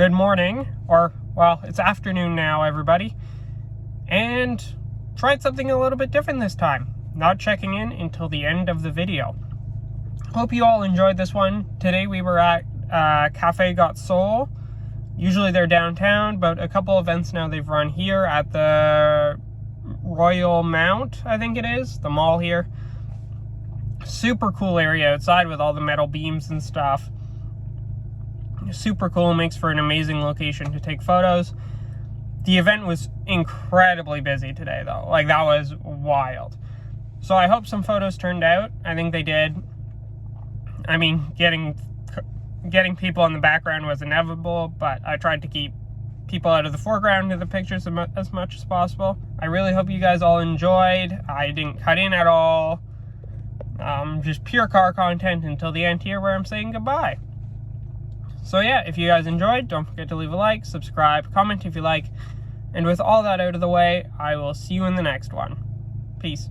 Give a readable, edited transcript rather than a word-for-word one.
good morning, or, well, it's afternoon now, everybody. And tried something a little bit different this time. Not checking in until the end of the video. Hope you all enjoyed this one. Today we were at Cafe Got Soul. Usually they're downtown, but a couple events now they've run here at the Royal Mount, I think it is, the mall here. Super cool area outside with all the metal beams and stuff. Super cool, makes for an amazing location to take photos. The event was incredibly busy today though, like that was wild. So I hope some photos turned out. I think they did. I mean, getting people in the background was inevitable, but I tried to keep people out of the foreground of the pictures as much as possible. I really hope you guys all enjoyed. I didn't cut in at all. Just pure car content until the end here where I'm saying goodbye. So yeah, if you guys enjoyed, don't forget to leave a like, subscribe, comment if you like. And with all that out of the way, I will see you in the next one. Peace.